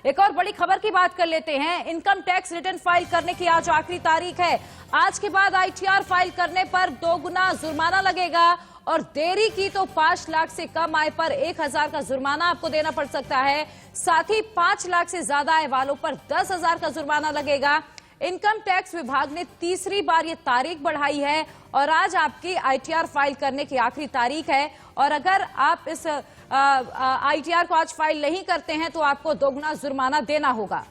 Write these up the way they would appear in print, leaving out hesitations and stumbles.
एक और बड़ी खबर की बात कर लेते हैं। इनकम टैक्स रिटर्न फाइल करने की आज आखिरी तारीख है। आज के बाद आईटीआर फाइल करने पर 2 गुना जुर्माना लगेगा और देरी की तो 5 लाख से कम आय पर 1000 का जुर्माना आपको देना पड़ सकता है। साथ ही 5 लाख से ज्यादा आय वालों पर 10,000 का जुर्माना लगेगा। इनकम टैक्स विभाग ने तीसरी बार ये तारीख बढ़ाई है और आज आपकी आईटीआर फाइल करने की आखिरी तारीख है। और अगर आप इस आईटीआर को आज फाइल नहीं करते हैं तो आपको 2 गुना जुर्माना देना होगा।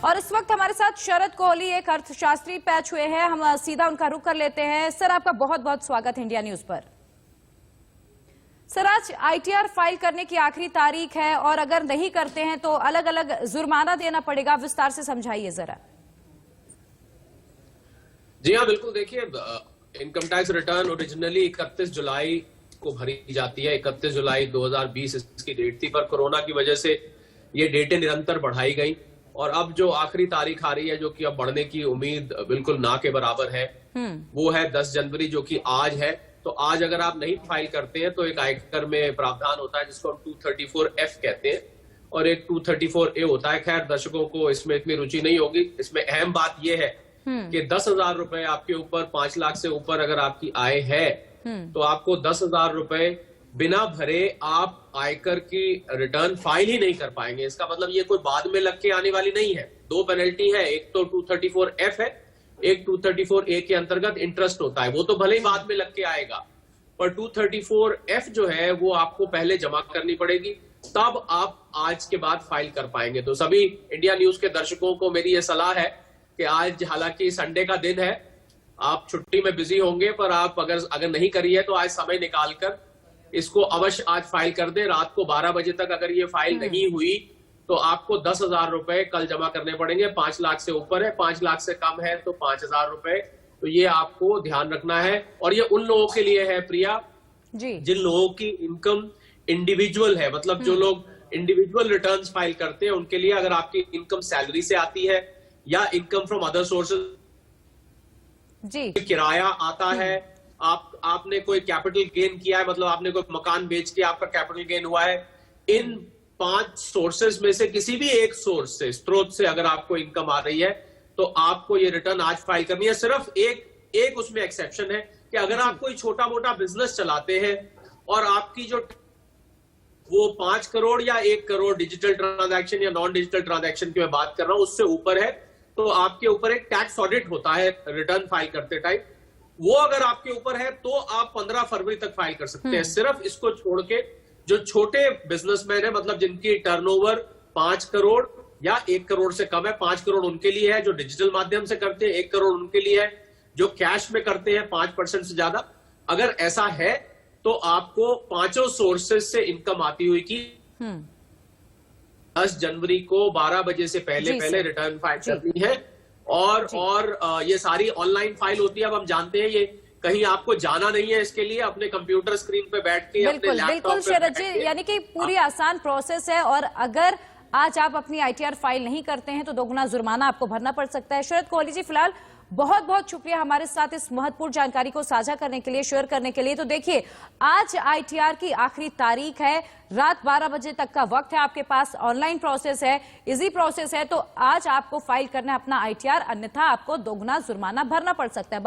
और इस वक्त हमारे साथ शरद कोहली एक अर्थशास्त्री पैच हुए हैं। हम सीधा उनका रुख कर लेते हैं। सर, आपका बहुत बहुत स्वागत है इंडिया न्यूज पर। सर, आज आईटीआर फाइल करने की आखिरी तारीख है और अगर नहीं करते हैं तो अलग अलग जुर्माना देना पड़ेगा। विस्तार से समझाइए जरा। जी हाँ, बिल्कुल। देखिए, इनकम टैक्स रिटर्न ओरिजिनली 31 जुलाई को भरी जाती है। 31 जुलाई 2020 इसकी डेट थी, पर कोरोना की वजह से ये डेटें निरंतर बढ़ाई गई और अब जो आखिरी तारीख आ रही है, जो कि अब बढ़ने की उम्मीद बिल्कुल ना के बराबर है, वो है 10 जनवरी, जो कि आज है। तो आज अगर आप नहीं फाइल करते हैं तो एक आयकर में प्रावधान होता है जिसको हम 234F कहते हैं और एक 234A होता है। खैर, दर्शकों को इसमें इतनी रुचि नहीं होगी। इसमें अहम बात यह है कि 10,000 रुपए आपके ऊपर, 5 लाख से ऊपर अगर आपकी आय है तो आपको 10,000 रुपए बिना भरे आप आयकर की रिटर्न फाइल ही नहीं कर पाएंगे। इसका मतलब ये कोई बाद में लग के आने वाली नहीं है। 2 पेनल्टी है, एक तो 234F है, एक 234A के अंतर्गत इंटरेस्ट होता है। वो तो भले ही बाद में लग के आएगा, पर 234F जो है वो आपको पहले जमा करनी पड़ेगी, तब आप आज के बाद फाइल कर पाएंगे। तो सभी इंडिया न्यूज के दर्शकों को मेरी ये सलाह है कि आज हालांकि संडे का दिन है, आप छुट्टी में बिजी होंगे, पर आप अगर नहीं करी है तो आज समय निकालकर इसको अवश्य आज फाइल कर दें। रात को 12 बजे तक अगर ये फाइल नहीं हुई तो आपको 10,000 रुपए कल जमा करने पड़ेंगे। 5 लाख से ऊपर है, 5 लाख से कम है तो 5,000 रुपए। तो ये आपको ध्यान रखना है। और ये उन लोगों के लिए है, प्रिया जी, जिन लोगों की इनकम इंडिविजुअल है, मतलब जो लोग इंडिविजुअल रिटर्न्स फाइल करते हैं, उनके लिए अगर आपकी इनकम सैलरी से आती है या इनकम फ्रॉम अदर सोर्सेज जी, किराया आता है, आपने कोई कैपिटल गेन किया है, मतलब आपने कोई मकान बेच के आपका कैपिटल गेन हुआ है, इन 5 सोर्सेज में से किसी भी एक सोर्स से, स्रोत से अगर आपको इनकम आ रही है तो आपको ये रिटर्न आज फाइल करनी है। सिर्फ एक उसमें एक्सेप्शन है कि अगर आप कोई छोटा मोटा बिजनेस चलाते हैं और आपकी जो वो 5 करोड़ या 1 करोड़ डिजिटल ट्रांजैक्शन या नॉन डिजिटल ट्रांजैक्शन की मैं बात कर रहा हूं, उससे ऊपर है, तो आपके ऊपर एक टैक्स ऑडिट होता है रिटर्न फाइल करते टाइम। वो अगर आपके ऊपर है तो आप 15 फरवरी तक फाइल कर सकते हैं। सिर्फ इसको छोड़ के जो छोटे बिजनेसमैन है, मतलब जिनकी टर्नओवर 5 करोड़ या 1 करोड़ से कम है, 5 करोड़ उनके लिए है जो डिजिटल माध्यम से करते हैं, 1 करोड़ उनके लिए है जो कैश में करते हैं 5% से ज्यादा। अगर ऐसा है तो आपको 5 सोर्सेज से इनकम आती हुई की 10 जनवरी को 12 बजे से पहले रिटर्न फाइल करनी है। और ये सारी ऑनलाइन फाइल होती है। अब हम जानते हैं ये कहीं आपको जाना नहीं है इसके लिए, अपने कंप्यूटर स्क्रीन पे बैठ के अपने लैपटॉप पे शरद जी, यानी कि पूरी आसान प्रोसेस है। और अगर आज आप अपनी आईटीआर फाइल नहीं करते हैं तो 2 गुना जुर्माना आपको भरना पड़ सकता है। शरद कोहली जी, फिलहाल बहुत बहुत शुक्रिया हमारे साथ इस महत्वपूर्ण जानकारी को साझा करने के लिए, शेयर करने के लिए। तो देखिए, आज आईटीआर की आखिरी तारीख है, रात 12 बजे तक का वक्त है आपके पास। ऑनलाइन प्रोसेस है, इजी प्रोसेस है, तो आज आपको फाइल करना है अपना आईटीआर, अन्यथा आपको 2 गुना जुर्माना भरना पड़ सकता है।